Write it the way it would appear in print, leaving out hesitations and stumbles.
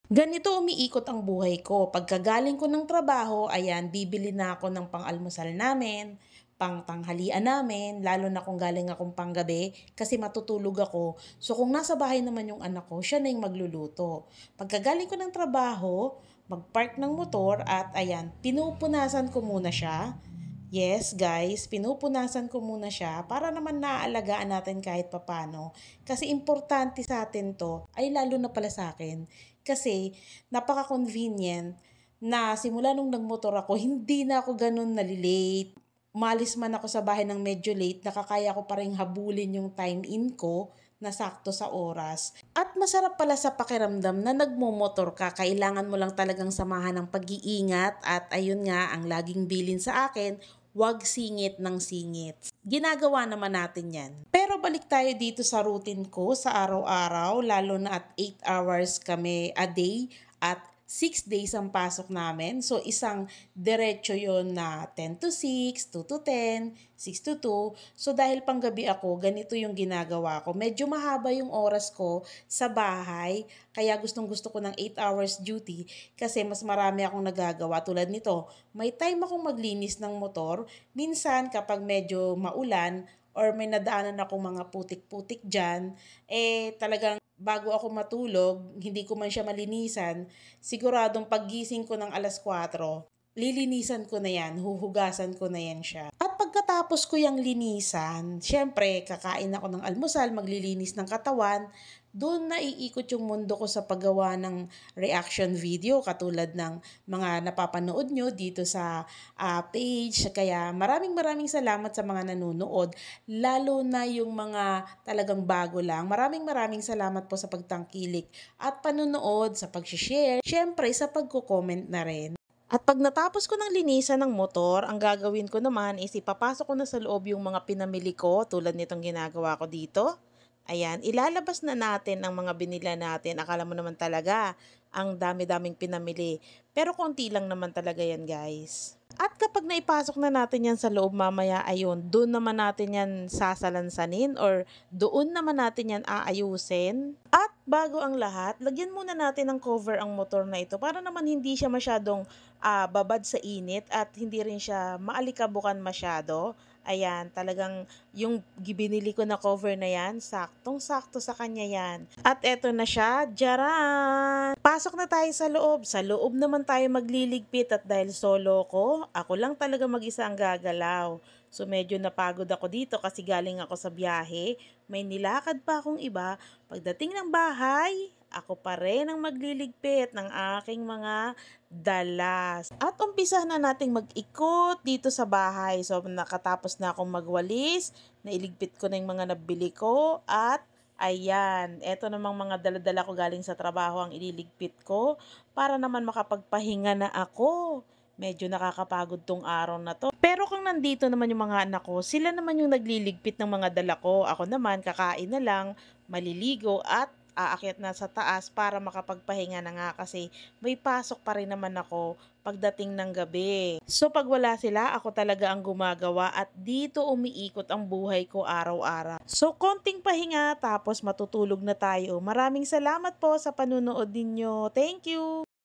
Ganito umiikot ang buhay ko. Pagkagaling ko ng trabaho, ayan, bibili na ako ng pang-almusal namin, pang-tanghalian namin, lalo na kung galing akong panggabi kasi matutulog ako. So kung nasa bahay naman yung anak ko, siya na yung magluluto. Pagkagaling ko ng trabaho, mag-park ng motor at ayan, pinupunasan ko muna siya. Yes, guys, pinupunasan ko muna siya para naman naaalagaan natin kahit papano. Kasi importante sa atin to, ay lalo na pala sa akin. Kasi napaka-convenient na simula nung nagmotor ako, hindi na ako ganun nalilate. Umalis man ako sa bahay ng medyo late, nakakaya ko pa rin habulin yung time in ko na sakto sa oras. At masarap pala sa pakiramdam na nagmomotor ka, kailangan mo lang talagang samahan ng pag-iingat at ayun nga ang laging bilin sa akin, wag singit ng singit. Ginagawa naman natin yan. Pero balik tayo dito sa routine ko sa araw-araw, lalo na at 8 hours kami a day at 6 days ang pasok namin. So, isang diretso yon na 10 to 6, 2 to 10, 6 to 2. So, dahil panggabi ako, ganito yung ginagawa ko. Medyo mahaba yung oras ko sa bahay, kaya gustong gusto ko ng 8 hours duty kasi mas marami akong nagagawa tulad nito. May time akong maglinis ng motor. Minsan, kapag medyo maulan, or may nadaanan akong mga putik-putik dyan, talagang bago ako matulog, hindi ko man siya malinisan, siguradong paggising ko ng alas 4, lilinisan ko na yan, huhugasan ko na yan siya. At pagkatapos ko yung linisan, syempre, kakain ako ng almusal, maglilinis ng katawan, doon naiikot yung mundo ko sa paggawa ng reaction video katulad ng mga napapanood nyo dito sa page. Kaya maraming maraming salamat sa mga nanonood, lalo na yung mga talagang bago lang. Maraming maraming salamat po sa pagtangkilik at panunood, sa pag-share, syempre sa pagko-comment na rin. At pag natapos ko ng linisan ng motor, ang gagawin ko naman is ipapasok ko na sa loob yung mga pinamili ko tulad nitong ginagawa ko dito. Ayan, ilalabas na natin ang mga binila natin. Akala mo naman talaga, ang dami-daming pinamili. Pero konti lang naman talaga yan, guys. At kapag naipasok na natin yan sa loob mamaya, ayun, doon naman natin yan sasalansanin or doon naman natin yan aayusin. At bago ang lahat, lagyan muna natin ng cover ang motor na ito para naman hindi siya masyadong babad sa init at hindi rin siya maalikabukan masyado. Ayan, talagang yung binili ko na cover na yan, saktong-sakto sa kanya yan. At eto na siya, jaran! Pasok na tayo sa loob. Sa loob naman tayo magliligpit at dahil solo ko, ako lang talaga mag-isa ang gagalaw. So medyo napagod ako dito kasi galing ako sa biyahe. May nilakad pa akong iba. Pagdating ng bahay, ako pa rin ang magliligpit ng aking mga dalas. At umpisa na nating mag-ikot dito sa bahay. So nakatapos na akong magwalis, nailigpit ko na yung mga nabili ko at ayan, eto namang mga daladala ko galing sa trabaho ang ililigpit ko para naman makapagpahinga na ako. Medyo nakakapagod tong araw na to. Pero kung nandito naman yung mga anak ko, sila naman yung nagliligpit ng mga dala ko. Ako naman, kakain na lang, maliligo at aakyat na sa taas para makapagpahinga na nga kasi may pasok pa rin naman ako pagdating ng gabi. So pag wala sila, ako talaga ang gumagawa at dito umiikot ang buhay ko araw-araw. So konting pahinga tapos matutulog na tayo. Maraming salamat po sa panunood ninyo. Thank you!